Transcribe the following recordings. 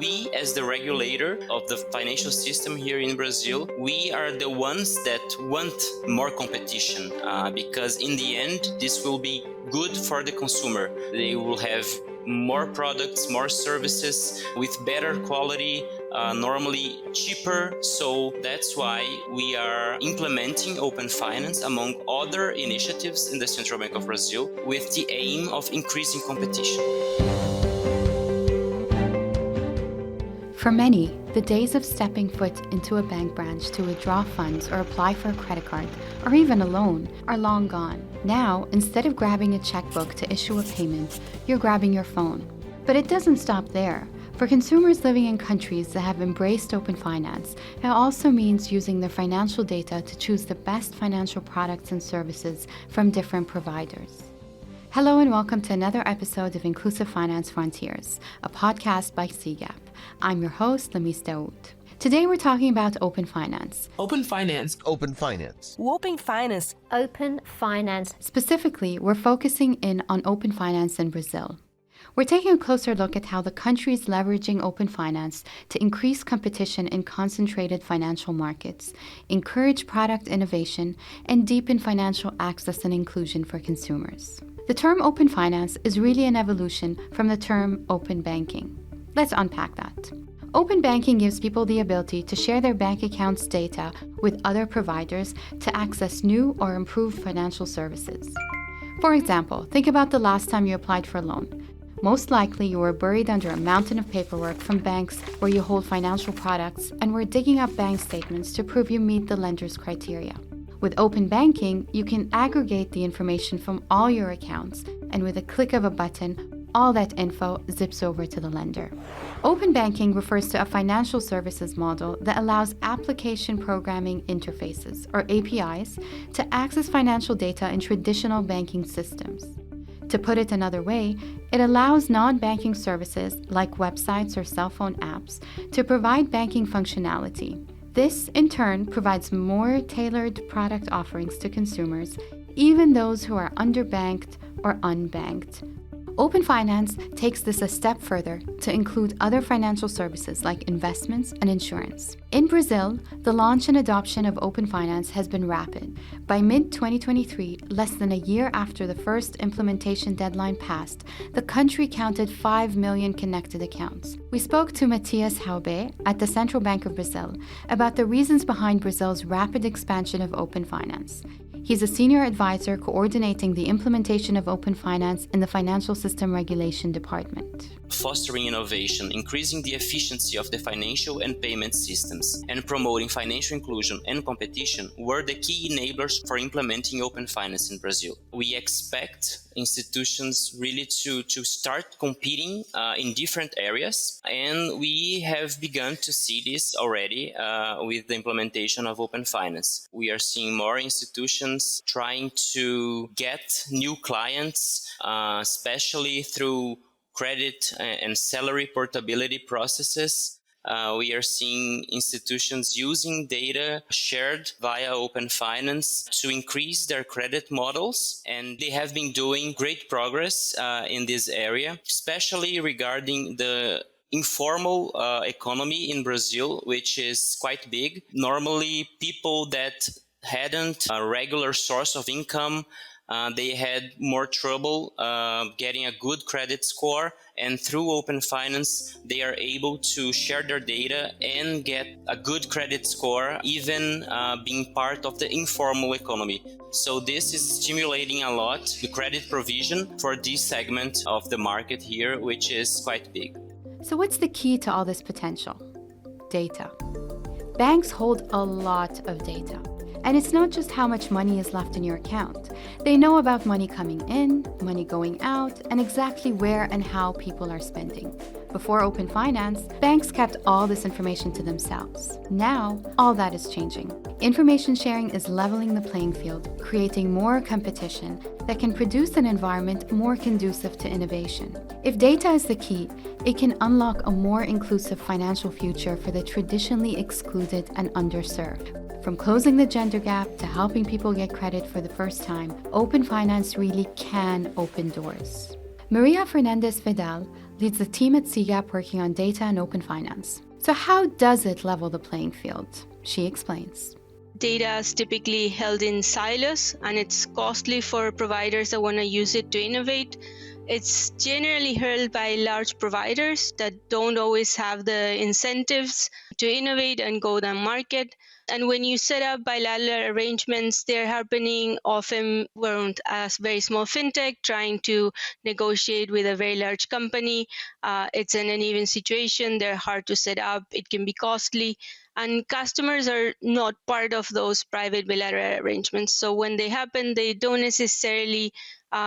We, as the regulator of the financial system here in Brazil, we are the ones that want more competition because in the end, this will be good for the consumer. They will have more products, more services with better quality, normally cheaper. So that's why we are implementing open finance among other initiatives in the Central Bank of Brazil with the aim of increasing competition. For many, the days of stepping foot into a bank branch to withdraw funds or apply for a credit card, or even a loan, are long gone. Now, instead of grabbing a checkbook to issue a payment, you're grabbing your phone. But it doesn't stop there. For consumers living in countries that have embraced open finance, it also means using their financial data to choose the best financial products and services from different providers. Hello and welcome to another episode of Inclusive Finance Frontiers, a podcast by CGAP. I'm your host, Lamis Daoud. Today we're talking about open finance. Open finance. Open finance. Open finance. Open finance. Specifically, we're focusing in on open finance in Brazil. We're taking a closer look at how the country is leveraging open finance to increase competition in concentrated financial markets, encourage product innovation, and deepen financial access and inclusion for consumers. The term open finance is really an evolution from the term open banking. Let's unpack that. Open banking gives people the ability to share their bank accounts data with other providers to access new or improved financial services. For example, think about the last time you applied for a loan. Most likely you were buried under a mountain of paperwork from banks where you hold financial products and were digging up bank statements to prove you meet the lender's criteria. With open banking, you can aggregate the information from all your accounts, and with a click of a button, all that info zips over to the lender. Open banking refers to a financial services model that allows application programming interfaces, or APIs, to access financial data in traditional banking systems. To put it another way, it allows non-banking services like websites or cell phone apps to provide banking functionality. This, in turn, provides more tailored product offerings to consumers, even those who are underbanked or unbanked. Open finance takes this a step further to include other financial services like investments and insurance. In Brazil, the launch and adoption of open finance has been rapid. By mid-2023, less than a year after the first implementation deadline passed, the country counted 5 million connected accounts. We spoke to Matias Haube at the Central Bank of Brazil about the reasons behind Brazil's rapid expansion of open finance. He's a senior advisor coordinating the implementation of open finance in the Financial System Regulation Department. Fostering innovation, increasing the efficiency of the financial and payment systems, and promoting financial inclusion and competition were the key enablers for implementing open finance in Brazil. We expect institutions really to start competing in different areas, and we have begun to see this already with the implementation of open finance. We are seeing more institutions trying to get new clients, especially through credit and salary portability processes. We are seeing institutions using data shared via open finance to increase their credit models, and they have been doing great progress in this area, especially regarding the informal economy in Brazil, which is quite big. Normally, people that hadn't a regular source of income, they had more trouble getting a good credit score, and through open finance, they are able to share their data and get a good credit score, even being part of the informal economy. So this is stimulating a lot the credit provision for this segment of the market here, which is quite big. So what's the key to all this potential? Data. Banks hold a lot of data. And it's not just how much money is left in your account. They know about money coming in, money going out, and exactly where and how people are spending. Before open finance, banks kept all this information to themselves. Now, all that is changing. Information sharing is leveling the playing field, creating more competition that can produce an environment more conducive to innovation. If data is the key, it can unlock a more inclusive financial future for the traditionally excluded and underserved. From closing the gender gap to helping people get credit for the first time, open finance really can open doors. Maria Fernandez Vidal leads the team at CGAP working on data and open finance. So how does it level the playing field? She explains. Data is typically held in silos, and it's costly for providers that want to use it to innovate. It's generally held by large providers that don't always have the incentives to innovate and go to market. And when you set up bilateral arrangements, they're happening often around a very small fintech trying to negotiate with a very large company. It's an uneven situation. They're hard to set up. It can be costly. And customers are not part of those private bilateral arrangements. So when they happen, they don't necessarily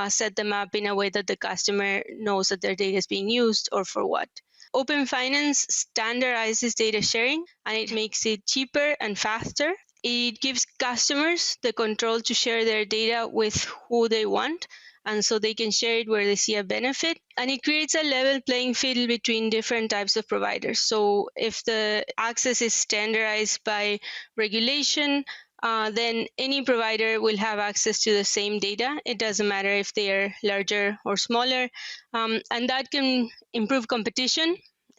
set them up in a way that the customer knows that their data is being used or for what. Open Finance standardizes data sharing, and it makes it cheaper and faster. It gives customers the control to share their data with who they want, and so they can share it where they see a benefit. And it creates a level playing field between different types of providers. So if the access is standardized by regulation, then any provider will have access to the same data. It doesn't matter if they are larger or smaller. And that can improve competition,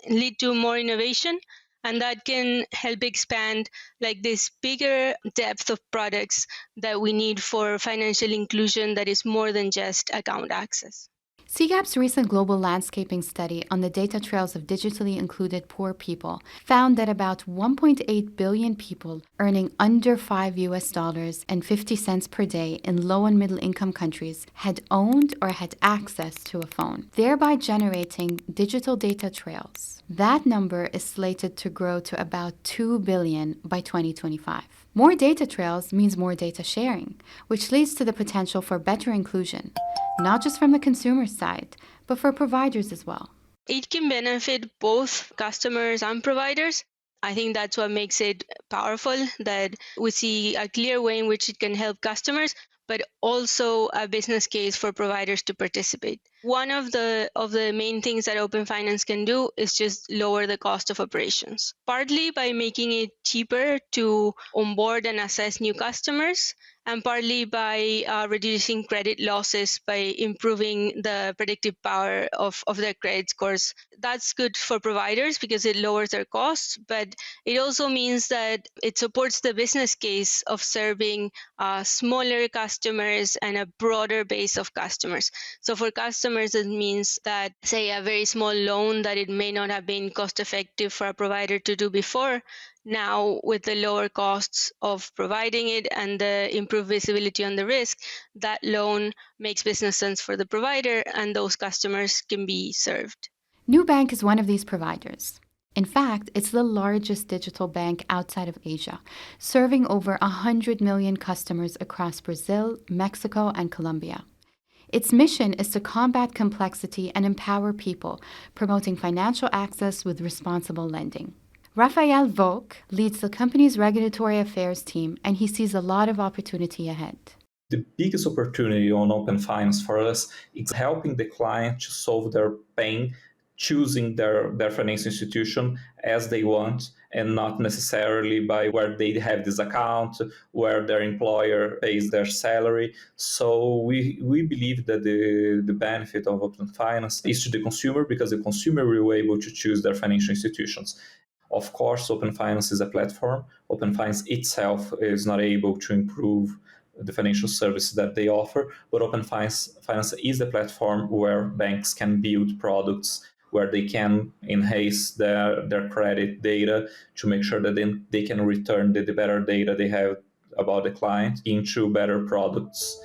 lead to more innovation, and that can help expand like this bigger depth of products that we need for financial inclusion that is more than just account access. CGAP's recent global landscaping study on the data trails of digitally included poor people found that about 1.8 billion people earning under $5 and 50 cents per day in low and middle income countries had owned or had access to a phone, thereby generating digital data trails. That number is slated to grow to about 2 billion by 2025. More data trails means more data sharing, which leads to the potential for better inclusion, not just from the consumer side, but for providers as well. It can benefit both customers and providers. I think that's what makes it powerful, that we see a clear way in which it can help customers, but also a business case for providers to participate. One of the main things that Open Finance can do is just lower the cost of operations, partly by making it cheaper to onboard and assess new customers, and partly by reducing credit losses by improving the predictive power of their credit scores. That's good for providers because it lowers their costs, but it also means that it supports the business case of serving smaller customers and a broader base of customers. So for customers, it means that, say, a very small loan that it may not have been cost effective for a provider to do before, now with the lower costs of providing it and the improved visibility on the risk, that loan makes business sense for the provider and those customers can be served. Nubank is one of these providers. In fact, it's the largest digital bank outside of Asia, serving over 100 million customers across Brazil, Mexico, and Colombia. Its mission is to combat complexity and empower people, promoting financial access with responsible lending. Rafael Volk leads the company's regulatory affairs team, and he sees a lot of opportunity ahead. The biggest opportunity on Open Finance for us is helping the client to solve their pain, choosing their financial institution as they want, and not necessarily by where they have this account, where their employer pays their salary. So we believe that the benefit of Open Finance is to the consumer, because the consumer will be able to choose their financial institutions. Of course, Open Finance is a platform. Open Finance itself is not able to improve the financial services that they offer, but Open Finance is the platform where banks can build products, where they can enhance their credit data to make sure that then they can return the better data they have about the client into better products.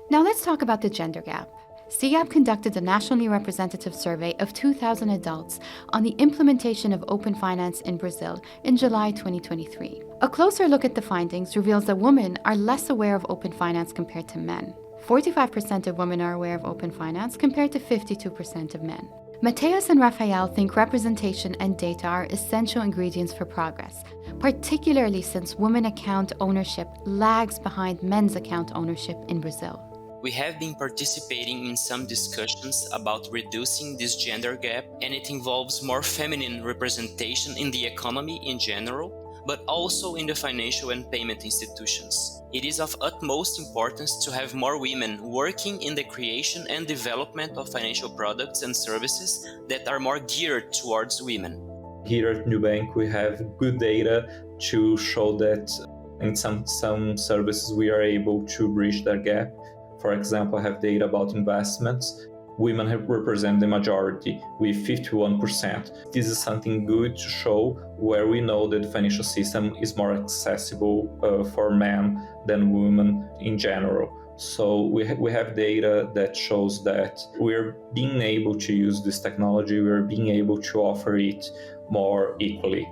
Now let's talk about the gender gap. CGAP conducted a nationally representative survey of 2,000 adults on the implementation of open finance in Brazil in July 2023. A closer look at the findings reveals that women are less aware of open finance compared to men. 45% of women are aware of open finance compared to 52% of men. Mateus and Rafael think representation and data are essential ingredients for progress, particularly since women account ownership lags behind men's account ownership in Brazil. We have been participating in some discussions about reducing this gender gap, and it involves more feminine representation in the economy in general, but also in the financial and payment institutions. It is of utmost importance to have more women working in the creation and development of financial products and services that are more geared towards women. Here at Nubank, we have good data to show that in some services we are able to bridge that gap. For example, I have data about investments. Women have represent the majority with 51%. This is something good to show where we know that the financial system is more accessible for men than women in general. So we have data that shows that we're being able to use this technology, we're being able to offer it more equally.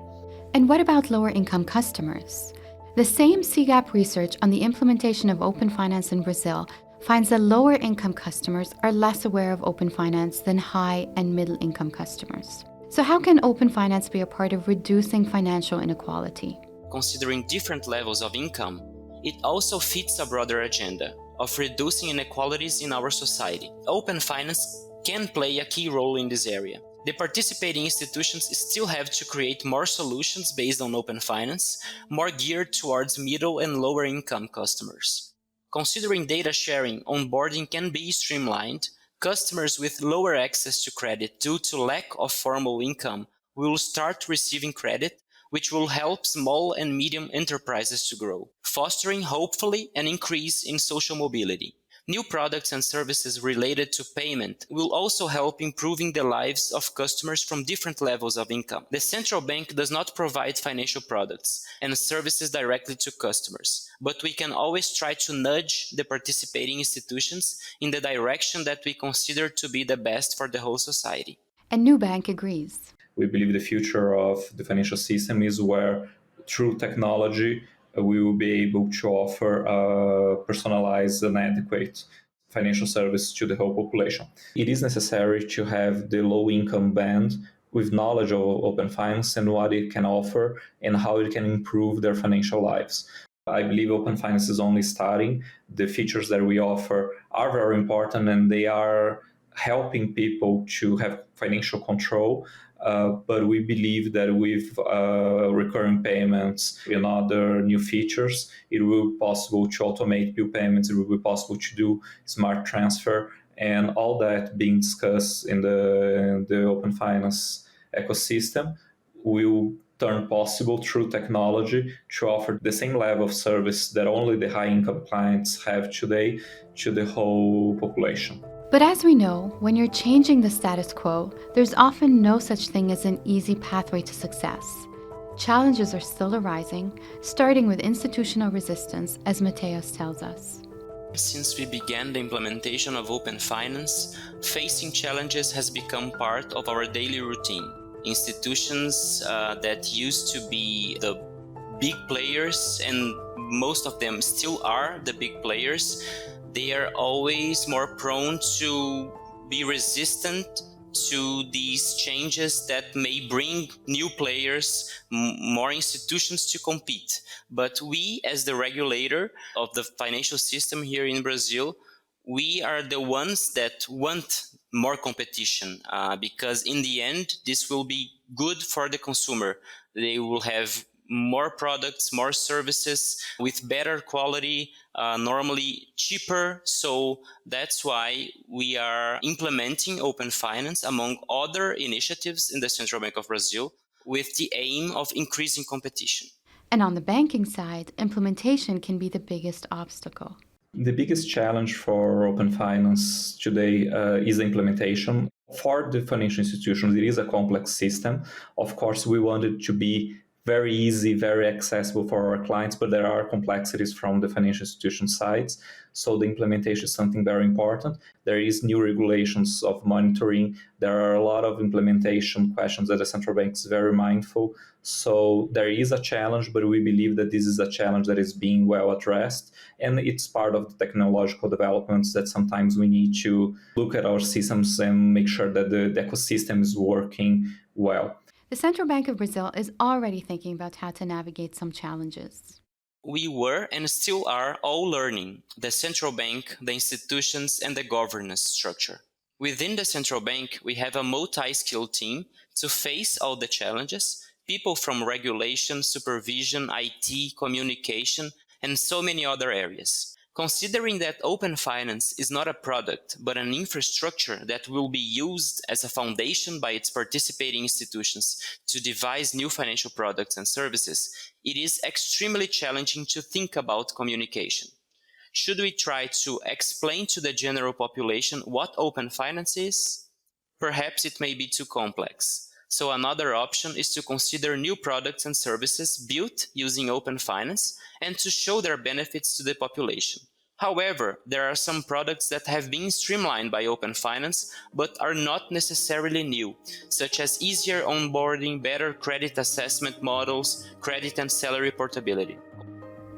And what about lower income customers? The same CGAP research on the implementation of open finance in Brazil finds that lower income customers are less aware of open finance than high and middle income customers. So how can open finance be a part of reducing financial inequality? Considering different levels of income, it also fits a broader agenda of reducing inequalities in our society. Open finance can play a key role in this area. The participating institutions still have to create more solutions based on open finance, more geared towards middle and lower income customers. Considering data sharing, onboarding can be streamlined. Customers with lower access to credit due to lack of formal income will start receiving credit, which will help small and medium enterprises to grow, fostering hopefully an increase in social mobility. New products and services related to payment will also help improving the lives of customers from different levels of income. The central bank does not provide financial products and services directly to customers, but we can always try to nudge the participating institutions in the direction that we consider to be the best for the whole society. And Nubank agrees. We believe the future of the financial system is where, through technology, we will be able to offer personalized and adequate financial service to the whole population. It is necessary to have the low income band with knowledge of open finance and what it can offer and how it can improve their financial lives. I believe open finance is only starting. The features that we offer are very important and they are helping people to have financial control. But we believe that with recurring payments and other new features, it will be possible to automate bill payments, it will be possible to do smart transfer, and all that being discussed in the open finance ecosystem will turn possible through technology to offer the same level of service that only the high-income clients have today to the whole population. But as we know, when you're changing the status quo, there's often no such thing as an easy pathway to success. Challenges are still arising, starting with institutional resistance, as Mateus tells us. Since we began the implementation of open finance, facing challenges has become part of our daily routine. Institutions that used to be the big players, and most of them still are the big players, they are always more prone to be resistant to these changes that may bring new players, more institutions to compete. But we, as the regulator of the financial system here in Brazil, we are the ones that want more competition because in the end, this will be good for the consumer. They will have more products, more services with better quality, normally cheaper. So that's why we are implementing open finance among other initiatives in the Central Bank of Brazil with the aim of increasing competition. And on the banking side, implementation can be the biggest obstacle. The biggest challenge for open finance today is the implementation. For the financial institutions, it is a complex system. Of course, we want it to be very easy, very accessible for our clients, but there are complexities from the financial institution sides. So the implementation is something very important. There is new regulations of monitoring. There are a lot of implementation questions that the central bank is very mindful. So there is a challenge, but we believe that this is a challenge that is being well addressed. And it's part of the technological developments that sometimes we need to look at our systems and make sure that the ecosystem is working well. The Central Bank of Brazil is already thinking about how to navigate some challenges. We were and still are all learning, the central bank, the institutions, and the governance structure. Within the central bank, we have a multi-skilled team to face all the challenges, people from regulation, supervision, IT, communication, and so many other areas. Considering that open finance is not a product, but an infrastructure that will be used as a foundation by its participating institutions to devise new financial products and services, it is extremely challenging to think about communication. Should we try to explain to the general population what open finance is? Perhaps it may be too complex. So another option is to consider new products and services built using open finance and to show their benefits to the population. However, there are some products that have been streamlined by open finance but are not necessarily new, such as easier onboarding, better credit assessment models, credit and salary portability.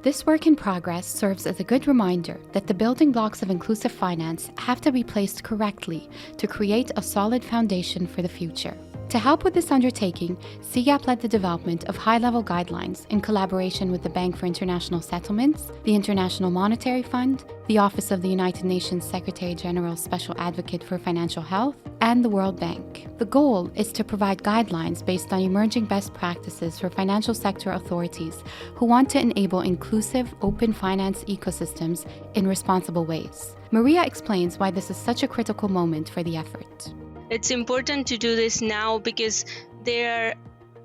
This work in progress serves as a good reminder that the building blocks of inclusive finance have to be placed correctly to create a solid foundation for the future. To help with this undertaking, CGAP led the development of high-level guidelines in collaboration with the Bank for International Settlements, the International Monetary Fund, the Office of the United Nations Secretary-General's Special Advocate for Financial Health, and the World Bank. The goal is to provide guidelines based on emerging best practices for financial sector authorities who want to enable inclusive, open finance ecosystems in responsible ways. Maria explains why this is such a critical moment for the effort. It's important to do this now because there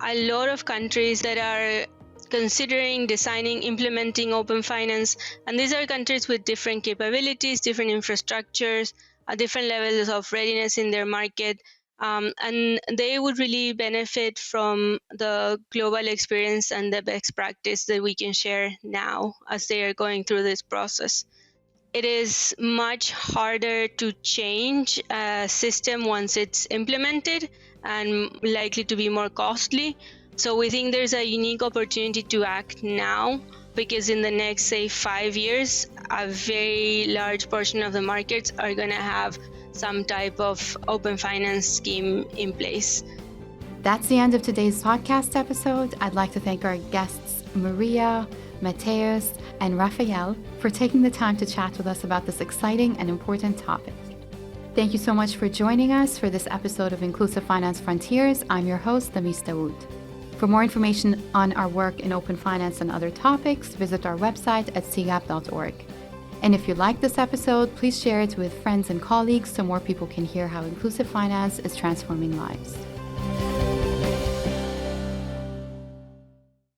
are a lot of countries that are considering, designing, implementing open finance, and these are countries with different capabilities, different infrastructures, different levels of readiness in their market, and they would really benefit from the global experience and the best practice that we can share now as they are going through this process. It is much harder to change a system once it's implemented and likely to be more costly. So we think there's a unique opportunity to act now because in the next, say, 5 years, a very large portion of the markets are going to have some type of open finance scheme in place. That's the end of today's podcast episode. I'd like to thank our guests, Maria, Mateus, and Rafael, for taking the time to chat with us about this exciting and important topic. Thank you so much for joining us for this episode of Inclusive Finance Frontiers. I'm your host, Damis Daoud. For more information on our work in open finance and other topics, visit our website at cgap.org. And if you like this episode, please share it with friends and colleagues so more people can hear how inclusive finance is transforming lives.